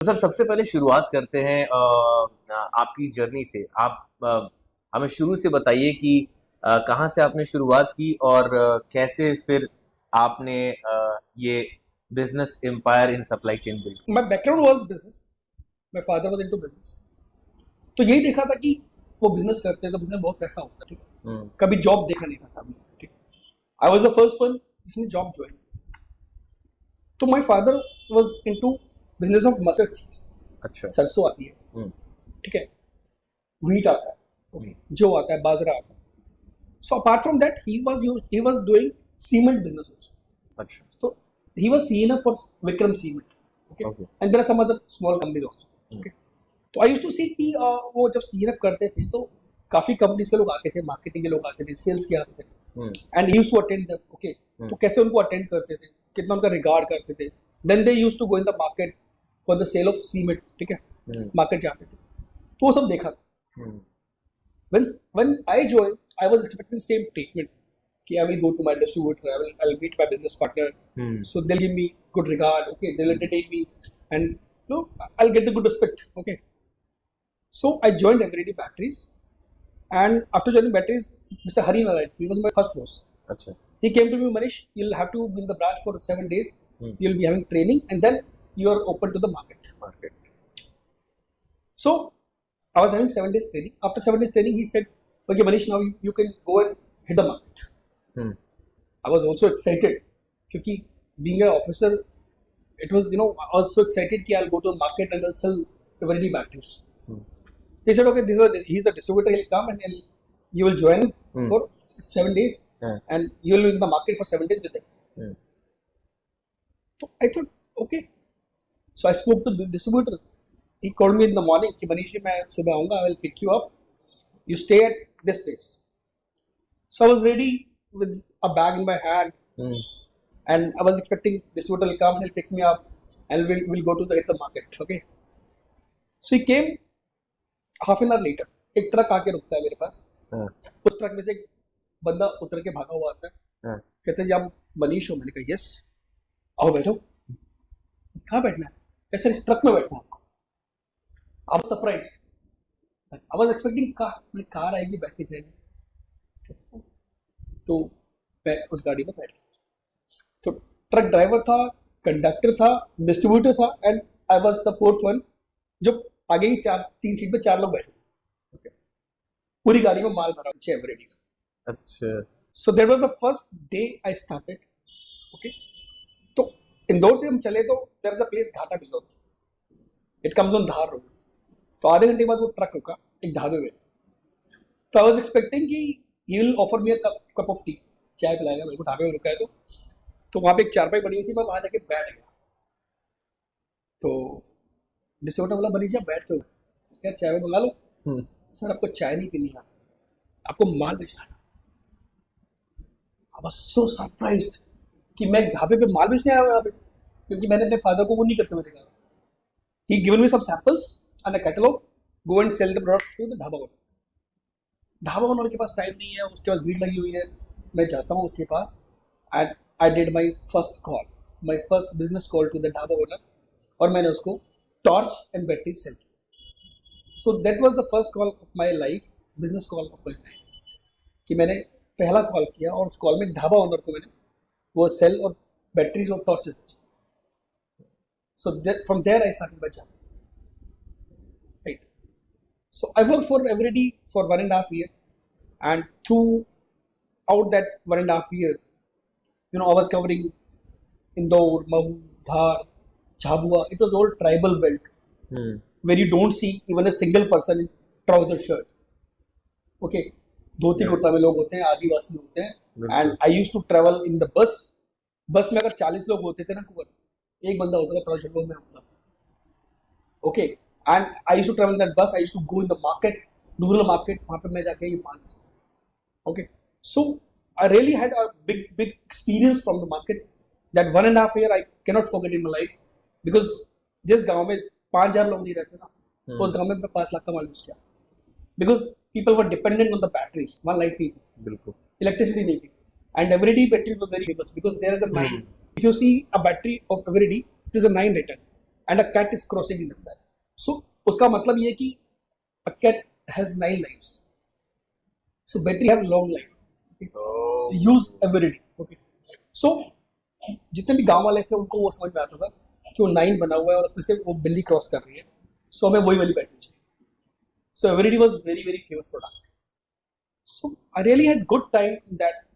तो सर सबसे पहले शुरुआत करते हैं आपकी जर्नी से। आप हमें शुरू से बताइए कि कहाँ से आपने शुरुआत की और कैसे फिर आपने ये business empire in supply chain build My background was business. My father was into business. तो यही देखा था कि वो बिजनेस करते हैं तो बिजनेस बहुत पैसा होता है, ठीक है। कभी जॉब देखा नहीं था फैमिली, ठीक। I was the first one जिसने जॉब ज्वाइन। तो my father was into business of mustard seeds. अच्छा। सरसों आती है, ठीक है, व्हीट आता है, ओके, जो आता है, बाजरा आता है। So apart from that he was doing cement business also. अच्छा। So he was CNF for Vikram Cement, okay? And there are some other small companies also, okay? तो आई यूज्ड टू सी कि वो जब CNF करते थे तो काफी companies के लोग आते थे, मार्केटिंग के लोग आते थे, सेल्स के आते थे, and used to attend them, okay. तो कैसे उनको अटेंड करते थे, कितना उनका रिगार्ड करते थे। Then they used to go in the market for the sale of cement, ठीक है, मार्केट जाते थे। तो वो सब देखा था। When I joined, I was expecting same treatment. I will go to my distributor, I'll meet my business partner, so they'll give me good regard, okay, they'll entertain me, and I'll get the good respect, okay. So I joined Eveready Batteries, and after joining Batteries, Mr. Hari Narayan, he was my first boss. Achha. He came to me, Manish, you'll have to be in the branch for 7 days, you'll be having training, and then you are open to the market. So I was having 7 days training. After 7 days training, he said, okay, Manish, now you can go and hit the market. I was also excited because being an officer, it was, I was so excited that I'll go to the market and I'll sell Eveready batteries. He said, okay, he's the distributor, he'll come and you will join for 7 days and you'll be in the market for 7 days with him. So I thought, okay. So I spoke to the distributor. He called me in the morning, कि मनीष जी मैं सुबह आऊँगा, I will pick you up. You stay at this place. So I was ready with a bag in my hand, and I was expecting distributor will come, he'll pick me up, and we'll go to hit the market, okay. So he came half an hour later. एक truck आके रुकता है मेरे पास। उस truck में से एक बंदा उतर के भागा हुआ आता है। कहते हैं जी आप मनीष हो? मैंने कहा यस। आओ बैठो। कहाँ बैठना है? कैसे? इस ट्रक में बैठना है। I was surprised. I was expecting car आएगी, बैठ के जाएंगे। तो मैं उस गाड़ी में बैठ गया। तो ट्रक ड्राइवर था, कंडक्टर था, डिस्ट्रीब्यूटर था, and I was the fourth one जो आगे ही 3 सीट पे 4 लोग बैठे। okay. पूरी गाड़ी में माल भरा नीचे एवरेडी का। अच्छा। सो that was the first day I started, okay. तो इंदौर से हम चले तो देयर इज अ प्लेस घाटा बिल्लो, it comes on Dhar road. तो आधे घंटे बाद वो ट्रक रुका एक ढाबे में। तो आई वाज एक्सपेक्टिंग कि he will offer me a cup of tea, चाय पिलाएगा मेरे को, ढाबे में रुका है तो वहाँ पे एक चारपाई बनी हुई थी, मैं वहाँ जाके बैठ गया। तो डिस्ट्रीब्यूटर बोला मनीष जी बैठ के क्या चाय मंगा लो? सर आपको चाय नहीं पीनी है, आपको माल बेचना है। I was so surprised कि मैं ढाबे पे माल बेचने आया हूँ यहाँ पे, क्योंकि मैंने अपने फादर को वो नहीं करते हुए देखा। He given me some samples and a catalog, go and sell the product to the dhaba. Dhaba owner के पास टाइम नहीं है, उसके पास भीड़ लगी हुई है। मैं जाता हूँ उसके पास and I did my first call, my first business call to the dhaba owner, और मैंने उसको टॉर्च एंड बैटरी सेल की। So that was the first call of my life, business call of my life, कि मैंने पहला call किया और उस कॉल में ढाबा ओनर को मैंने वो सेल और बैटरीज और टॉर्चेस बेची। So from there I started my journey. So I worked for Eveready for 1.5 years, and throughout that 1.5 years, I was covering Indore, Mahoo, Dhar, Jhabua. It was all tribal belt, where you don't see even a single person in trouser shirt. Okay, dhoti kurta में लोग होते हैं, आदिवासी होते हैं, and I used to travel in the bus. बस में अगर 40 लोग होते थे ना, एक बंदा होता था trouser shirt में होता था। Okay. And I used to travel in that bus. I used to go in the market, rural market. वहाँ पे मैं जाके ये माल बेचता। Okay, so I really had a big experience from the market. That 1.5 year I cannot forget in my life, because जिस गांव में 5,000 लोग नहीं रहते ना, उस गांव में मैं 5 लाख का माल बेच गया। Because people were dependent on the batteries. वहाँ लाइट नहीं थी, बिल्कुल, इलेक्ट्रिसिटी नहीं थी, and Eveready battery was very famous because there is a 9. If you see a battery of Eveready, it is a 9 written. and a cat is crossing into that. So उसका मतलब ये है कि a cat has 9 lives. So battery have long life. Okay? So use every day. Okay. So जितने भी गांव वाले थे उनको वो समझ में आता था कि वो 9 बना हुआ है और उसमें से वो बिल्ली क्रॉस कर रही है. So हमें वही वाली बैटरी चाहिए. So Eveready was very famous product. So I really had good time in that,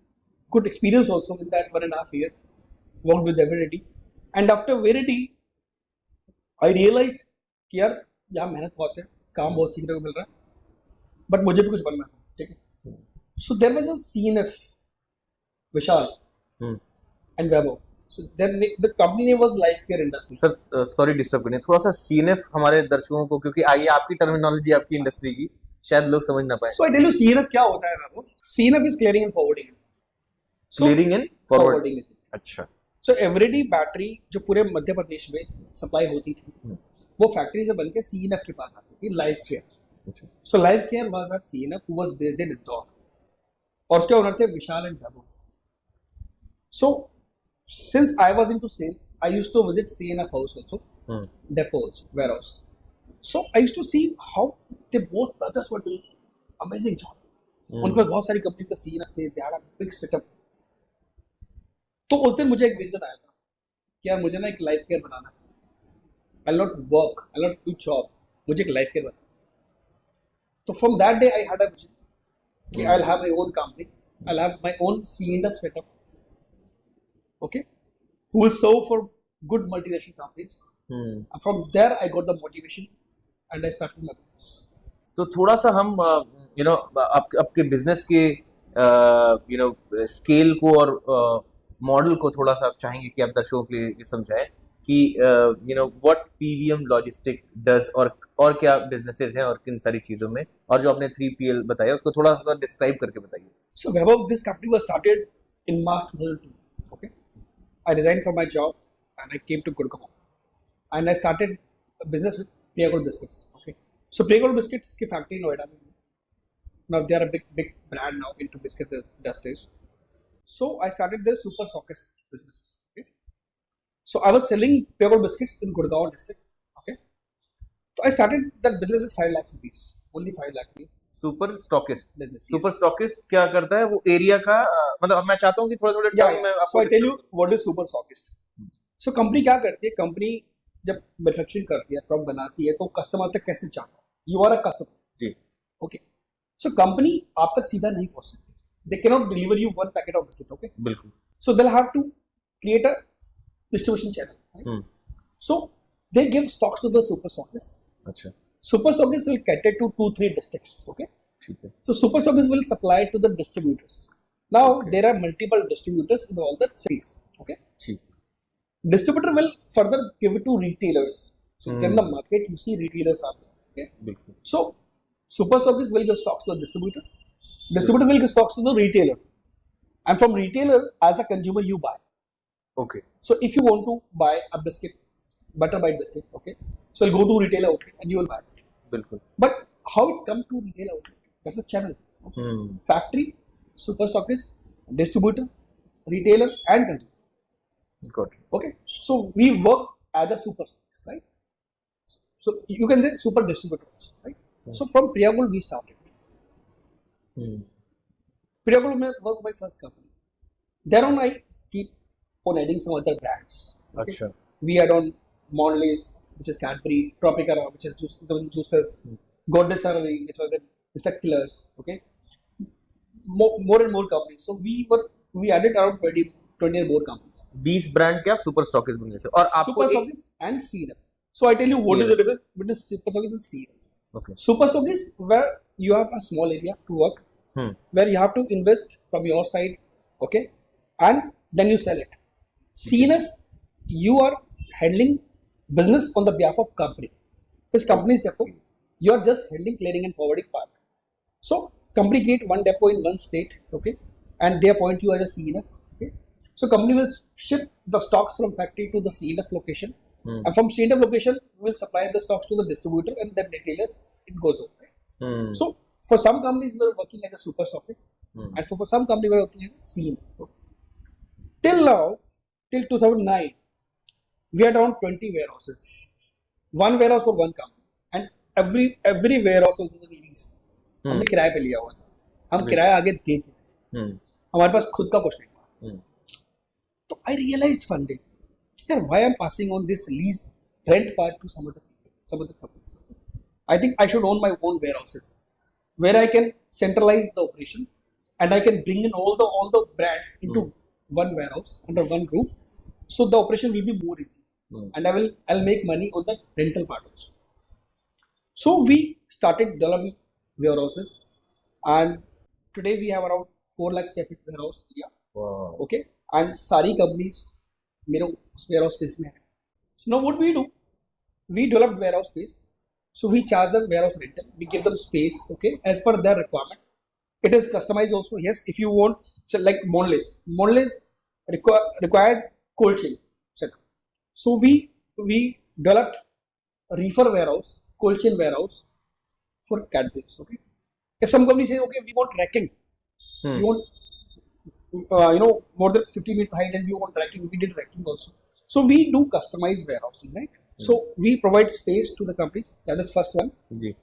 good experience also in that 1.5 year. Worked with Eveready, and after Eveready, I realized कि यार यहाँ मेहनत बहुत है, काम बहुत सीखने को मिल रहा है, but मुझे भी कुछ बनना था, ठीक है? So there was a CNF, Vishal, and Vaibhav. So the company name was Life Care Industry. Sir sorry disturb करने, थोड़ा सा सीएनएफ हमारे दर्शकों को, क्योंकि आइए आपकी टर्मिनोलॉजी आपकी इंडस्ट्री की शायद लोग समझ ना पाए. So I tell you CNF क्या होता है Vaibhav? CNF is clearing and forwarding. Clearing and forwarding. is it. अच्छा. So Eveready बैटरी जो पूरे मध्य प्रदेश में सप्लाई होती थी, वो फैक्ट्री से बनके CNF के पास आती थी, life care. So life care was at CNF, who was based in Indore, और उसके ओनर थे Vishal and Vaibhav. So since I was into sales, I used to visit CNF house also, depots, warehouse. So I used to see how they both brothers were doing amazing job. उनके पास बहुत सारी company का CNF थे, they had a big setup. तो उस दिन मुझे एक विजन आया था कि यार मुझे ना एक लाइफ केयर बनाना है. I'll not work, I'll not do job, मुझे एक लाइफ केयर बनाना. तो from that day I had a vision कि I'll have my own company, I'll have my own CNF setup, okay, who will serve for good multinational companies. And from there I got the motivation and I started my business. तो थोड़ा सा हम आपके business के scale को और model को थोड़ा सा चाहेंगे कि आप दर्शकों के लिए समझाएं कि व्हाट पीवीएम लॉजिस्टिक डज, और क्या बिजनेसेस हैं और किन सारी चीज़ों में, और जो आपने 3PL बताया उसको थोड़ा सा डिस्क्राइब करके बताइए. So Vaibhav, this company was started in March 2002. Okay, I resigned from my job and I came to Gurgaon and I started a business with Priya Gold Biscuits. Okay, so Priya Gold Biscuits की factory in Noida में. Now they are a big brand now into biscuit industries. So I started their super sockets business. Okay? So I was selling Priya Gold Biscuits in Gurgaon district. Okay, so I started that business with 5 lakhs rupees, only 5 lakhs rupees. Super stockist. Business, super yes. Stockist क्या करता है? वो area का मतलब मैं चाहता हूँ कि थोड़े Yeah, में so I tell you what is super stockist. So company क्या करती है? कंपनी जब मैन्युफैक्चरिंग करती है, प्रोडक्ट बनाती है, तो कस्टमर तक कैसे जाता है? You are a customer. जी. Okay. So कंपनी आप तक सीधा नहीं पहुंच सकती. They cannot deliver you one packet of biscuit. Okay. बिल्कुल. So they'll have to create a distribution channel. Right? So they give stocks to the super stockists. अच्छा. Super stockists will cater to 2-3 districts. Okay. ठीक है. So super stockists will supply to the distributors. Now there are multiple distributors in all the cities. Okay. ठीक. Distributor will further give it to retailers. So in the market you see retailers are there. Okay. बिल्कुल. So super stockists will give stocks to the distributor. Distributor will give stocks to the retailer. And from retailer, as a consumer, you buy. Okay. So if you want to buy a biscuit, butter bite biscuit, okay, so you'll go to retailer outlet and you will buy it. बिल्कुल. But how it comes to retailer outlet? That's a channel. Okay? Factory, super stockist, distributor, retailer, and consumer. Got it. Okay. So we work as a super stockist, right? So you can say super distributor also, right? So from Priya Gold we started. Priya Gold was my first company. Then on I keep on adding some other brands. Okay? अच्छा. We add on Mondelez, which is Cadbury, Tropicana, which is juices, Goddess Ceremony, which was the insect killers. Okay, more and more companies. So we added around 20 more companies. 20 brand के आप super stockist बन गए थे, और आपको Super stockist and CNF. So I tell you what is the difference between super stockist and CNF. Okay. Super stockist where you have a small area to work, where you have to invest from your side, okay, and then you sell it. CNF, you are handling business on the behalf of company. This company's depot, you are just handling clearing and forwarding part. So company create one depot in one state, okay, and they appoint you as a CNF. Okay, so company will ship the stocks from factory to the CNF location, and from CNF location will supply the stocks to the distributor and then retailers. It goes on. Right? So for some companies we are working like a super stockist, and for some companies we are working like a CNF. Till now, till 2009, we had around 20 warehouses one warehouse for one company, and every warehouse was on lease. हमने किराए पे लिया हुआ था, हम किराया आगे देते थे, हमारे पास खुद का कुछ नहीं था. तो I realized one day, यार why I'm passing on this lease rent part to some other companies. I think I should own my own warehouses where I can centralize the operation and I can bring in all the brands into one warehouse under one roof, so the operation will be more easy, and I'll make money on the rental part also. So we started developing warehouses, and today we have around 4 lakh square feet warehouse area. Wow. Okay, and सारी companies मेरे उस warehouse space में है. So now what we do, we develop warehouse space. So we charge them warehouse rental. We give them space, okay, as per their requirement. It is customized also. Yes, if you want, so like Mondelez required cold chain setup. So we developed a reefer warehouse, cold chain warehouse for Cadbury's. Okay, if some company says, okay, we want racking, we want more than 50 meter height, and we want racking, we did racking also. So we do customized warehousing, right? So we provide space to the companies. That is first one. Ji.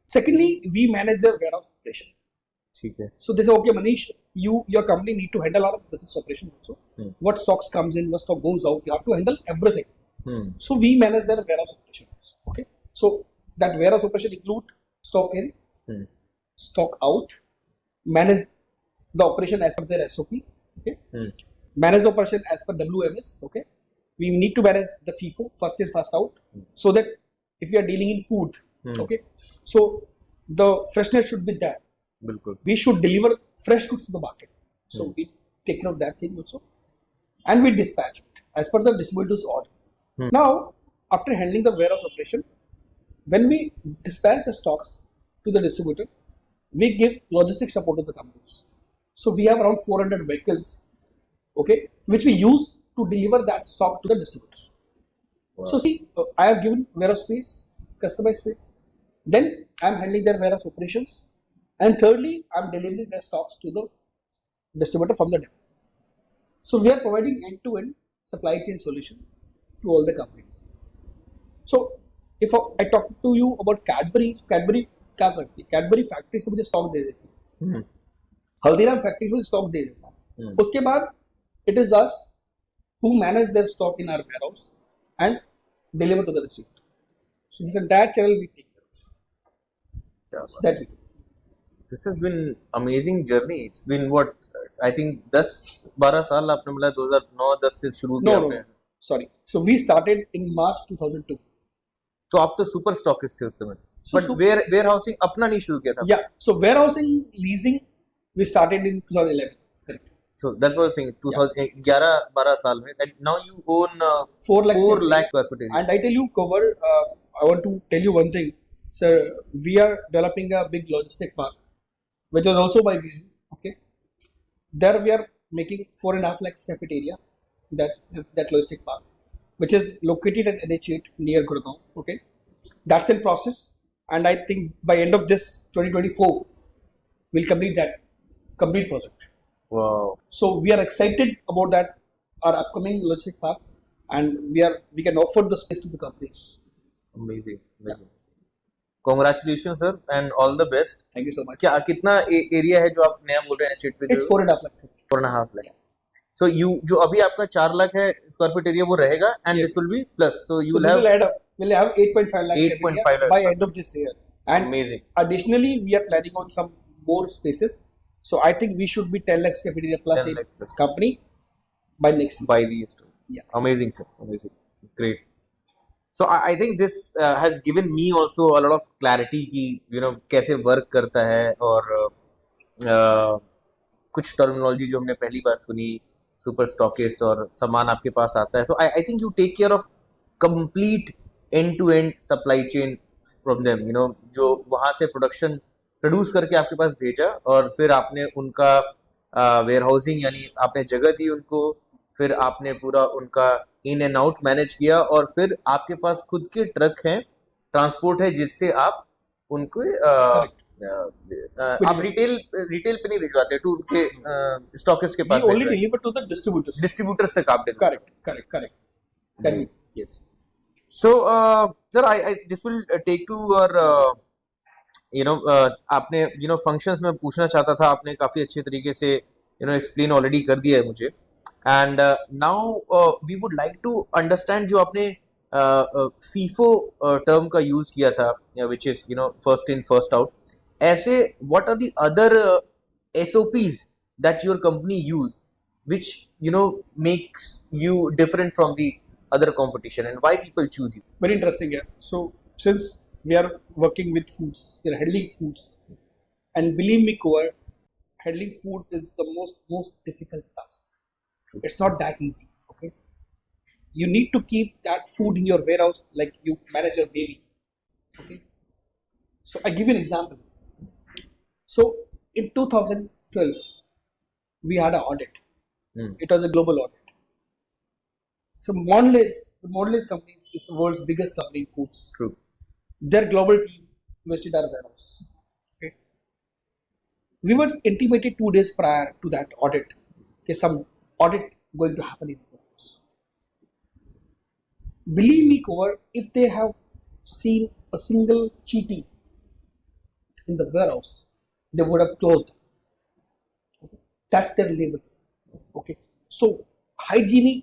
Secondly, we manage their warehouse operation. ठीक है. So they say, okay, Manish, your company need to handle our business operation also. What stocks comes in, what stock goes out, you have to handle everything. So we manage their warehouse operation also. Okay. So that warehouse operation include stock in, stock out, manage the operation as per their SOP. Okay. Manage the operation as per WMS. Okay. We need to manage the FIFO, first in, first out, so that if we are dealing in food, okay, so the freshness should be there. बिल्कुल. We should deliver fresh goods to the market. So we take care of that thing also, and we dispatch it as per the distributor's order. Now, after handling the warehouse operation, when we dispatch the stocks to the distributor, we give logistic support to the companies. So we have around 400 vehicles, okay, which we use to deliver that stock to the distributors. Wow. So see, I have given warehouse space, customized space. Then I am handling their warehouse operations, and thirdly, I am delivering their stocks to the distributor from the depot. So we are providing end-to-end supply chain solution to all the companies. So if I talk to you about Cadbury क्या करती है? Cadbury factory से मुझे stock दे देती है, Haldiram factory से मुझे stock दे देता है, उसके बाद it is us who manage their stock in our warehouse and deliver to the receipt. So this entire channel we take care of. So that we do. This has been amazing journey. It's been what, I think 10-12 साल आपने बोला, 2009-10 से शुरू किया आपने. Sorry. So we started in March 2002. तो आप तो सुपर स्टॉकिस्ट थे उस समय. But warehousing अपना नहीं शुरू किया था. Yeah. So warehousing leasing we started in 2011. Correct. So that's what I'm saying. 2011-12 साल में, and now you own 4 lakh square feet area. And I tell you, I want to tell you one thing, sir. We are developing a big logistic park, which was also by VZ. Okay, there we are making 4.5 lakh square feet area. That logistic park, which is located at NH8 near Gurgaon. Okay, that's in process, and I think by end of this 2024, we'll complete that complete project. Wow. So we are excited about that, our upcoming logistic park, and we can offer the space to the companies. Amazing. Congratulations sir, and all the best. Thank you so much. क्या कितना area है जो आप नया बोल रहे हैं NH8 पे? It's 4.5 lakhs. 4.5 lakh. So you जो अभी आपका 4 लाख है स्क्वायर फीट एरिया वो रहेगा, and this will be plus. So you will have add up. We'll have 8.5 lakhs 8.5 lakhs by end of this year. And amazing. Additionally, we are planning on some more spaces. So I think we should be 10 lakhs square feet area plus a company by next year. By the year. Yeah. Amazing sir. Amazing. Great. So I think this has given me also a lot of clarity कि कैसे work करता है, और कुछ terminology जो हमने पहली बार सुनी, सुपर स्टॉकिस्ट और सामान आपके पास आता है, तो I think you take care of complete end to end supply chain from them, जो वहाँ से प्रोडक्शन प्रोड्यूस करके आपके पास भेजा, और फिर आपने उनका वेयर हाउसिंग यानी आपने जगह दी उनको, फिर आपने पूरा उनका इन एंड आउट मैनेज किया, और फिर आपके पास खुद के ट्रक हैं, ट्रांसपोर्ट है, जिससे आप उनको आप रिटेल पे नहीं भिजवाते, टू उनके स्टॉकिस्ट के पास only deliver to the distributors तक आप correct. Yes. So, sir, I this will take to your आपने फंक्शंस में पूछना चाहता था, आपने काफी अच्छे तरीके से एक्सप्लेन ऑलरेडी कर दिया है मुझे. And now we would like to understand जो आपने फीफो टर्म का यूज किया था, which is first in first out. ऐसे what are the other SOPs that your company use which makes you different from the other competition, and why people choose you? Very interesting, yeah. So since we are working with foods, we are handling foods, and believe me, Kuwar, handling food is the most difficult task. It's not that easy. Okay, you need to keep that food in your warehouse like you manage your baby. Okay, so I give you an example. So in 2012, we had an audit. It was a global audit. So the Mondelez company is the world's biggest company in foods. True. Their global team visited our warehouse. Okay. We were intimated 2 days prior to that audit. Okay, some audit going to happen in the warehouse. Believe me, Kuwar, if they have seen a single cheating in the warehouse, they would have closed. Okay. That's their level. Okay. So hygiene,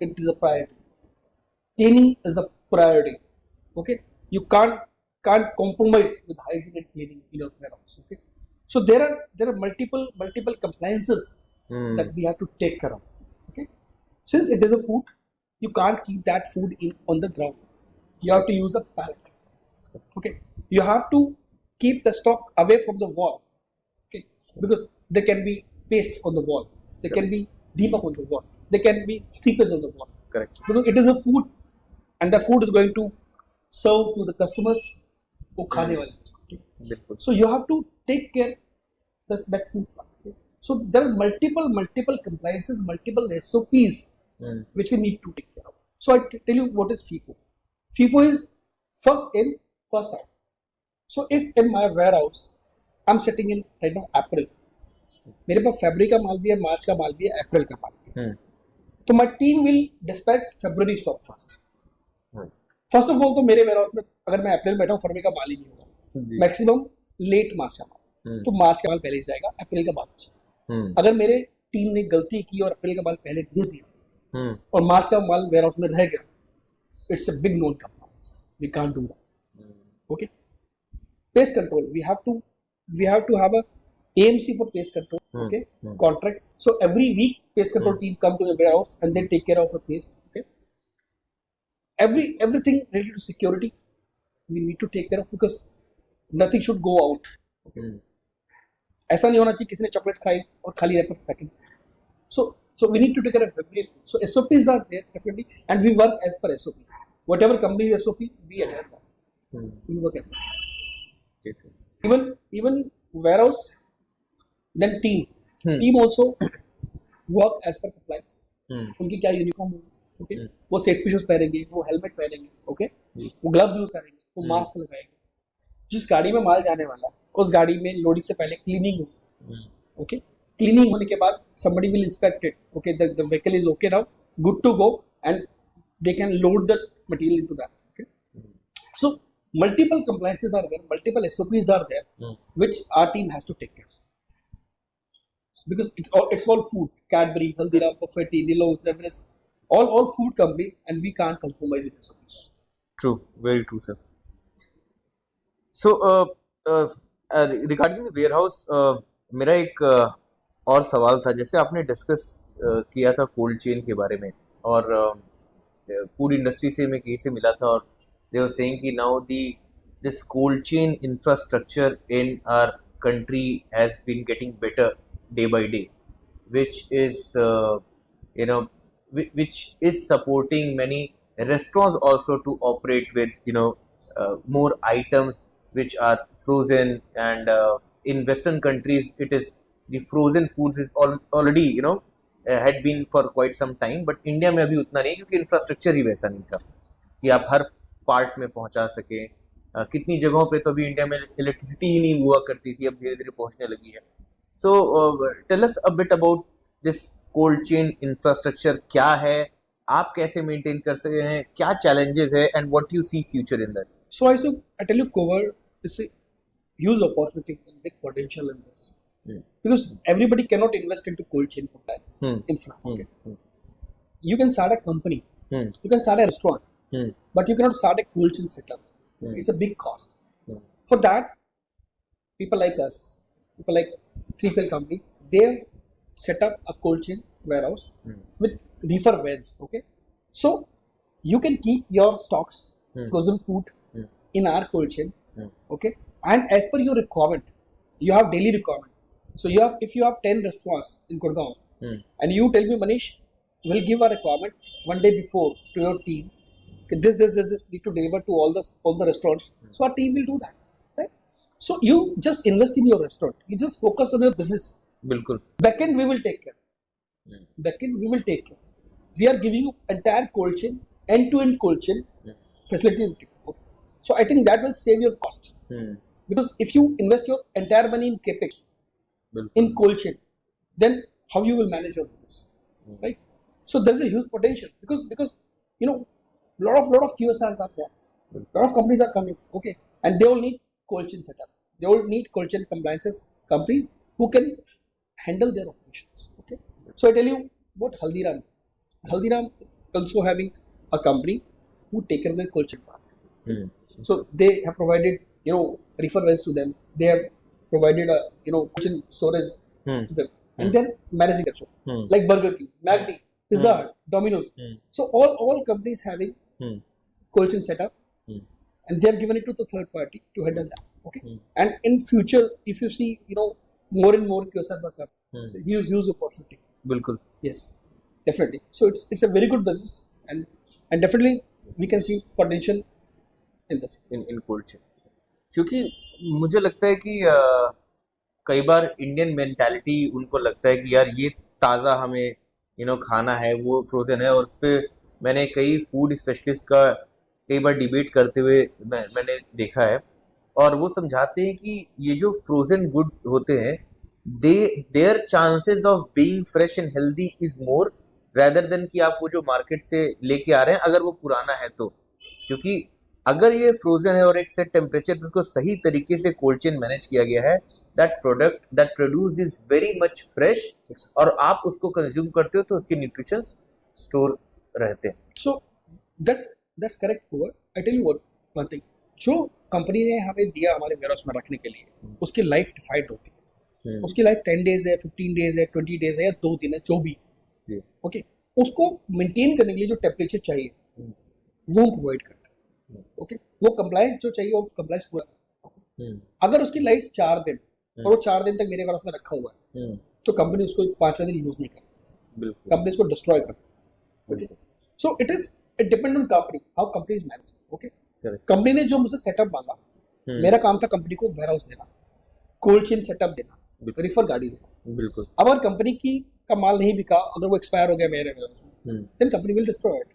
it is a priority. Cleaning is a priority. Okay, you can't compromise with hygiene and cleaning in your warehouse. Okay, so there are multiple compliances that we have to take care of. Okay, since it is a food, you can't keep that food on the ground. You have to use a pallet. Okay, you have to keep the stock away from the wall. Okay, because there can be paste on the wall, there can be deepak on the wall, there can be seepage on the wall. Correct. Because it is a food, and the food is going to serve to the customers who khane wale. So you have to take care that food. Okay? So there are multiple compliances, multiple SOPs which we need to take care of. So I tell you what is FIFO. FIFO is first in, first out. So if in my warehouse I'm sitting in right now April, मेरे पास फरवरी का माल भी है, मार्च का माल भी है, अप्रैल का माल भी है, तो my team will dispatch February stock first. First of all तो मेरे वेयरहाउस में अगर मैं अप्रैल बैठा हूँ, फरवरी का माल ही नहीं होगा, मैक्सिमम लेट मार्च का माल, तो मार्च का माल पहले जाएगा, अप्रैल का बाद. अगर मेरे टीम ने गलती की और अप्रैल का माल पहले भेज दिया और मार्च का माल वेयरहाउस में रह गया, it's a big known compliance, we can't do that. Okay, pest control, we have to have a AMC for pest control. Okay, contract. So every week pest control team come to the warehouse and they take care of the pest. Okay, everything related to security we need to take care of, because nothing should go out. Okay, ऐसा नहीं होना चाहिए किसी ने chocolate खाई और खाली wrapper packing. So we need to take care of everything. So SOPs are there definitely, and we work as per SOP. Whatever company SOP, we adhere that. We work as per. Even warehouse, then team also work as per compliance. उनकी क्या uniform होगी, okay, वो safety shoes पहनेंगे, वो helmet पहनेंगे, okay, वो gloves use करेंगे, वो मास्क लगाएंगे. जिस गाड़ी में माल जाने वाला, उस गाड़ी में लोडिंग से पहले क्लीनिंग होगी. ओके, क्लीनिंग होने के बाद somebody will inspect it. Okay, the vehicle is okay now, good to go, and they can load the material into that. Okay, so multiple compliances are there, multiple SOPs are there, which our team has to take care. Because it's all food. Cadbury, Haldiram, Buffetti, Nilo's, Everest, all food companies, and we can't compromise with SOPs. True, very true, sir. So regarding the warehouse, मेरा एक और सवाल था, जैसे आपने discuss किया था cold chain के बारे में, और फूड इंडस्ट्री से मैं कहीं से मिला था, और they were saying कि now this cold chain infrastructure in our country has been getting better day by day, which is which is supporting many restaurants also to operate with more items which are frozen, and in Western countries it is the frozen foods is already had been for quite some time, but India में अभी उतना नहीं, क्योंकि infrastructure ही वैसा नहीं था कि आप हर पार्ट में पहुंचा सके. कितनी जगहों पे तो अभी इंडिया में इलेक्ट्रिसिटी ही नहीं हुआ करती थी, अब धीरे धीरे पहुंचने लगी है. So tell us a bit about this cold chain infrastructure. क्या है, आप कैसे मेंटेन कर सकते हैं, क्या चैलेंजेस है, and what you see future in that? So I tell you, cover is a huge opportunity and big potential in this. Because everybody cannot invest into cold chain compliance infra. Okay. You can start a company, you can start a restaurant, but you cannot start a cold chain setup. It's a big cost. For that, people like us, people like 3PL companies, they have set up a cold chain warehouse with reefer vans. Okay, so you can keep your stocks, frozen food, in our cold chain. Okay, and as per your requirement, you have daily requirement. So you have, if you have 10 restaurants in Gurgaon, and you tell me, Manish, we'll give a requirement one day before to your team. This need to deliver to all the restaurants. So our team will do that, right? So you just invest in your restaurant. You just focus on your business. बिल्कुल. Backend we will take care. Backend we will take care. We are giving you entire cold chain, end-to-end cold chain facility. Okay. So I think that will save your cost. Because if you invest your entire money in capex, in cold chain, then how you will manage your business, right? So there's a huge potential because you know, lot of QSRs are there, lot of companies are coming, okay, and they all need cold chain setup. They all need cold chain compliances companies who can handle their operations. Okay, so I tell you about Haldiram. Haldiram also having a company who take care of their cold chain part. So they have provided, you know, reefer vans to them. They have provided a, you know, cold chain storage to them, and then managing that. Like Burger King, McD, Pizza Hut, Domino's. So all companies having cold chain setup, and they have given it to the third party to handle that. Okay, and in future, if you see, you know, more and more QSRs are coming. Huge opportunity. बिल्कुल. Yes, definitely. So it's a very good business, and definitely we can see potential in this. In cold chain, क्योंकि मुझे लगता है कि कई बार Indian mentality उनको लगता है कि यार ये ताज़ा हमें खाना है, वो फ्रोज़न है, और उस पर मैंने कई फूड स्पेशलिस्ट का कई बार डिबेट करते हुए मैंने देखा है, और वो समझाते हैं कि ये जो फ्रोज़न गुड होते हैं, there chances of being fresh and healthy is more rather than कि आप वो जो मार्केट से लेके आ रहे हैं अगर वो पुराना है तो, क्योंकि अगर ये फ्रोजन है और एक सेट टेम्परेचर पर उसको सही तरीके से कोल्ड चेन मैनेज किया गया है, that product that produce is very much fresh, और आप उसको कंज्यूम करते हो तो उसके न्यूट्रिशंस स्टोर रहते हैं. So that's correct Kuwar. I tell you what one thing, जो कंपनी ने हमें दिया हमारे वेयरहाउस में रखने के लिए, उसकी लाइफ डिफाइंड होती है. उसकी लाइफ 10 डेज है, 15 डेज है, 20 डेज है, या 2 दिन है, जो भी. ओके, उसको मेंटेन करने के लिए जो टेम्परेचर चाहिए वो हम प्रोवाइड करते हैं. ओके, वो कंप्लायंस जो चाहिए वो कंप्लायंस पूरा. अगर उसकी लाइफ 4 दिन और वो 4 दिन तक मेरे वेयरहाउस में रखा हुआ है, तो कंपनी उसको 5वें दिन यूज नहीं करती, कंपनी उसको डिस्ट्रॉय करती. Okay, so it depend on company, how company is manage. Okay, company ने जो मुझसे सेटअप मांगा, मेरा काम था कंपनी को वेयरहाउस देना, कोल्ड चेन सेटअप देना, रिफर गाड़ी देना. बिल्कुल. अब अगर कंपनी का माल नहीं बिका, अगर वो एक्सपायर हो गया मेरे वेयरहाउस में, then company will destroy it.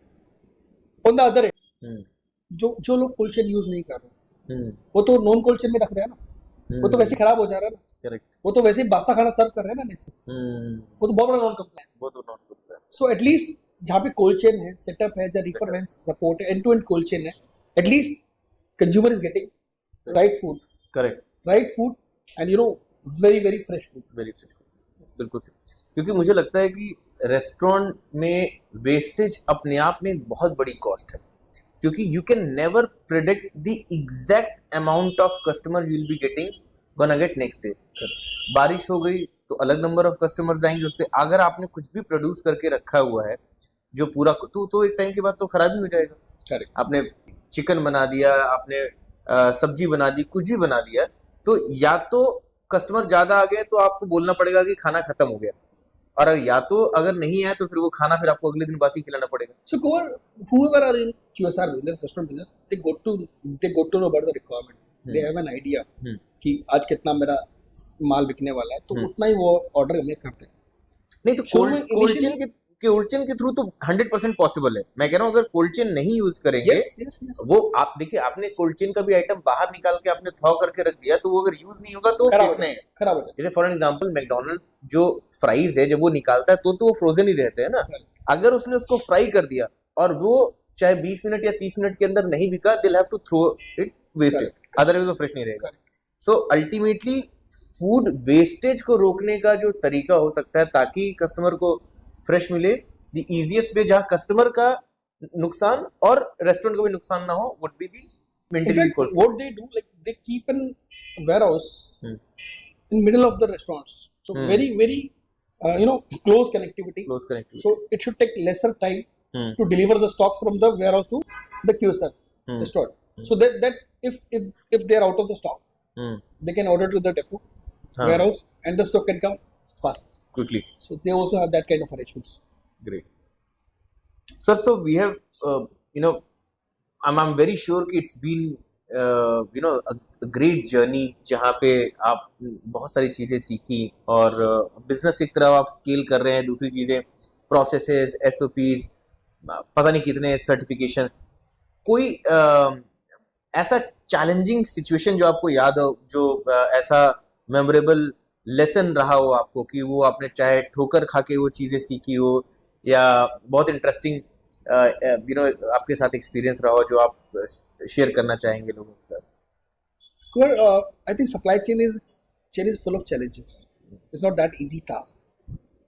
On the other end, जो लोग कोल्ड चेन यूज नहीं कर रहे, वो तो नॉन कोल्ड चेन में रख रहे हैं ना, वो तो वैसे खराब हो जा रहा है ना. करेक्ट. वो तो वैसे बासा खाना सर्व कर रहे हैं ना नेक्स्ट. वो तो बहुत बड़ा नॉन कंप्लायंस. वो तो नॉन कंप्लायंस. सो एटलीस्ट जहाँ पे कोल्ड चेन है, सेटअप है, द रिफर वैन सपोर्ट है, end to end cold chain है, at least consumer is getting right food. Correct. Right food and you know very very fresh food. Very fresh food. बिल्कुल. क्योंकि मुझे लगता है कि रेस्टोरेंट में वेस्टेज अपने आप में एक बहुत बड़ी कॉस्ट है, क्योंकि you can never predict the exact amount of customer you will be getting gonna get next day. बारिश हो गई तो अलग नंबर ऑफ कस्टमर्स आएंगे उस पर. अगर आपने कुछ भी प्रोड्यूस करके रखा हुआ है जो पूरा, तो एक टाइम के बाद तो खराब ही हो जाएगा. करेक्ट. आपने चिकन बना दिया, आपने सब्जी बना दी, कुछ भी बना दिया, तो या तो कस्टमर ज्यादा आ गए तो आपको बोलना पड़ेगा कि खाना खत्म हो गया, और या तो अगर नहीं है तो फिर वो खाना फिर आपको अगले दिन बासी खिलाना पड़ेगा. So whoever are in QSR business, restaurant business, they got to know about the requirement. They have an idea कि आज कितना मेरा माल बिकने वाला है, तो उतना ही वो ऑर्डर हमें करते हैं. नहीं तो कोल्ड चेन के कोल्ड चेन के थ्रू तो 100% पॉसिबल है। मैं कह रहा हूँ अगर कोल्ड चेन नहीं यूज करेंगे, yes yes yes वो आप देखिए, आपने कोल्ड चेन का भी आइटम बाहर निकाल के आपने थॉ करके रख दिया, तो वो अगर यूज नहीं होगा तो खराब हो फेंकना है। जाएगा, खराब हो जाएगा। जैसे फॉर एग्जांपल मैकडोनल्ड जो फ्राइज है जब वो निकालता है तो वो फ्रोजन ही रहते हैं ना। अगर उसने उसको फ्राई कर दिया और वो चाहे 20 मिनट या 30 मिनट के अंदर नहीं बिका, they have to throw it wasted, otherwise वो फ्रेश नहीं रहेगा। सो अल्टीमेटली फूड वेस्टेज को रोकने का जो तरीका हो सकता है ताकि कस्टमर को फ्रेश मिले, द इजीएस्ट वे जहां कस्टमर का नुकसान और रेस्टोरेंट को भी नुकसान ना हो, would be the In maintain fact, what they do, like they keep an warehouse in middle of the restaurants, so Hmm. very close connectivity. Close connect. So it should take lesser time to deliver the stocks from the warehouse to the QSR, the store. So that if they are out of the stock, they can order to the depot, warehouse, and the stock can come fast. Quickly. So they also have that kind of arrangements. Great. Sir, so we have, I'm very sure कि it's been, a great journey जहाँ पे आप बहुत सारी चीज़ें सीखी और business एक तरफ आप स्केल कर रहे हैं, दूसरी चीज़ें प्रोसेसेस, SOPs, पता नहीं कितने सर्टिफिकेशंस। कोई ऐसा चैलेंजिंग सिचुएशन जो आपको याद हो, जो ऐसा मेमोरेबल लेसन रहा हो आपको कि वो आपने चाहे ठोकर खा के वो चीज़ें सीखी हो या बहुत इंटरेस्टिंग आपके साथ एक्सपीरियंस रहा हो जो आप शेयर करना चाहेंगे लोगों के साथ? Well, I think supply chain is full of challenges. It's not that easy task,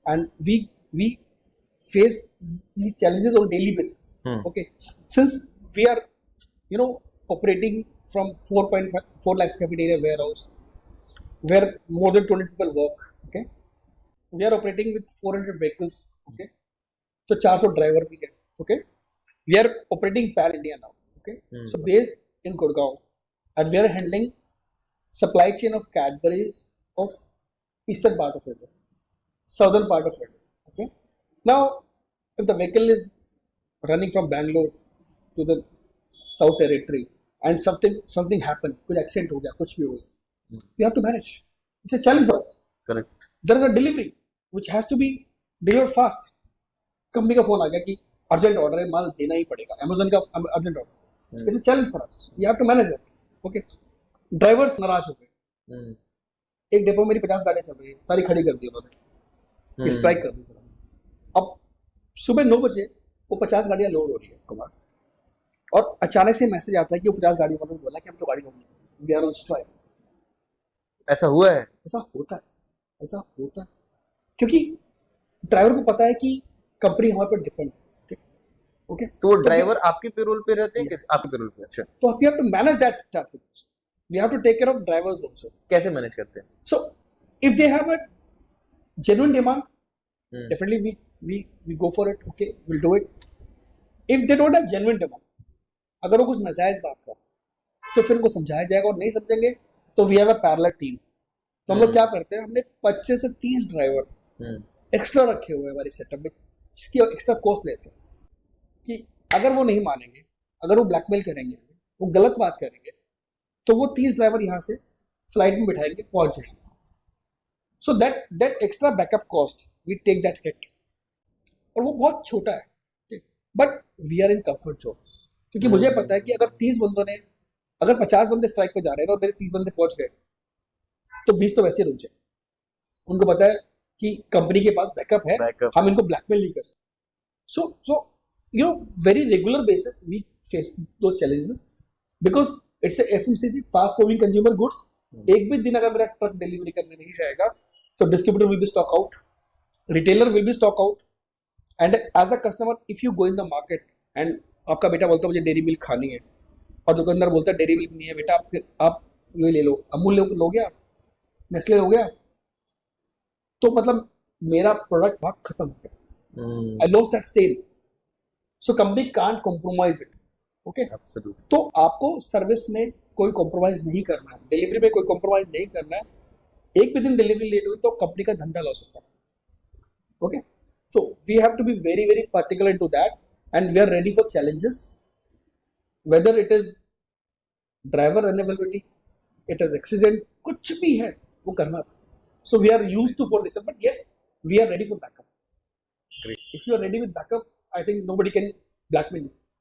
and we face these challenges on daily basis. Okay, since we are operating from 4.4 lakhs cafeteria warehouse where more than 20 people work. Okay, we are operating with 400 vehicles. Okay, so 400 driver we get. Okay, we are operating pan India now. Okay, so based in Gurgaon, and we are handling supply chain of Cadbury's of eastern part of India, southern part of India. Okay, now if the vehicle is running from Bangalore to the South Territory and something happened, कुछ accident हो गया, कुछ भी हो गया, we have to manage. It's a challenge for us. Correct. There is a delivery which has to be delivered fast. Company का phone आ गया कि अर्जेंट ऑर्डर है, माल देना ही पड़ेगा, Amazon का urgent order. It's a challenge for us. We have to manage it. Okay. Drivers नाराज हो गए, एक डेपो मेरी 50 गाड़ियां चल रही है, सारी खड़ी कर दी उन्होंने, स्ट्राइक कर दी सर। अब सुबह 9 बजे वो 50 गाड़ियां लोड हो रही है कुमार, और अचानक से मैसेज आता है कि वो 50 गाड़ियों वालों ने बोला कि हम तो गाड़ी वी आर ऑन स्ट्राइक। ऐसा हुआ है? ऐसा होता है क्योंकि ड्राइवर को पता है कि कंपनी हमारे पर डिपेंड है। ओके, तो ड्राइवर आपके पेरोल पे रहते हैं? Yes. आपके पेरोल पे? अच्छा। तो we have to manage that traffic, we have to take care of drivers also. कैसे मैनेज करते हैं? So if they have a genuine demand, definitely we go for it. Okay, we'll do it. If they don't have genuine demand, अगर वो कुछ नाजायज बात कर तो फिर उनको समझाया जाएगा, और नहीं समझेंगे तो we have a parallel team. तो हम लोग क्या करते हैं, हमने 25 से 30 ड्राइवर एक्स्ट्रा रखे हुए हैं हमारे सेटअप में, जिसकी एक्स्ट्रा कॉस्ट लेते हैं कि अगर वो नहीं मानेंगे, अगर वो ब्लैकमेल करेंगे, वो गलत बात करेंगे, तो वो 30 ड्राइवर यहाँ से फ्लाइट में बिठाएंगे, पहुंच जाएंगे। So that extra backup cost we take that hit, और वो बहुत छोटा है, but we are in comfort zone, क्योंकि मुझे पता है कि अगर 30 बंदों ने, अगर 50 बंदे स्ट्राइक पे जा रहे हैं और मेरे 30 बंदे पहुंच गए, तो 20 तो वैसे रुक जाए। उनको पता है कि कंपनी के पास बैकअप है, हम इनको ब्लैकमेल नहीं कर सकते। सो very regular basis we face those challenges because it's a FMCG, fast moving consumer goods. एक भी दिन अगर मेरा ट्रक डिलीवरी करने नहीं जाएगा तो distributor will be stock out, retailer will be stock out, and as a customer if you go in the market and आपका बेटा बोलता है मुझे डेयरी मिल्क खानी है, और दुकानदार बोलता है डेयरी मिल्क नहीं है बेटा, आप ये ले लो, अमूल लोगे आप, नेस्ले लोगे आप, तो मतलब मेरा प्रोडक्ट बहुत खत्म हो गया, I lost that sale. So company can't compromise it. Okay, तो आपको सर्विस में कोई कॉम्प्रोमाइज नहीं करना है, डिलीवरी में कोई कॉम्प्रोमाइज नहीं करना है। एक भी दिन डिलीवरी लेट हुई तो कंपनी का धंधा लॉस होता है। Okay, so we have to be very very particular into that, and we are ready for challenges, whether it is driver unavailability, it is accident, कुछ भी है वो करना। So we are used to for this, but yes we are ready for backup. Great. If you are ready with backup, I think nobody can blackmail you.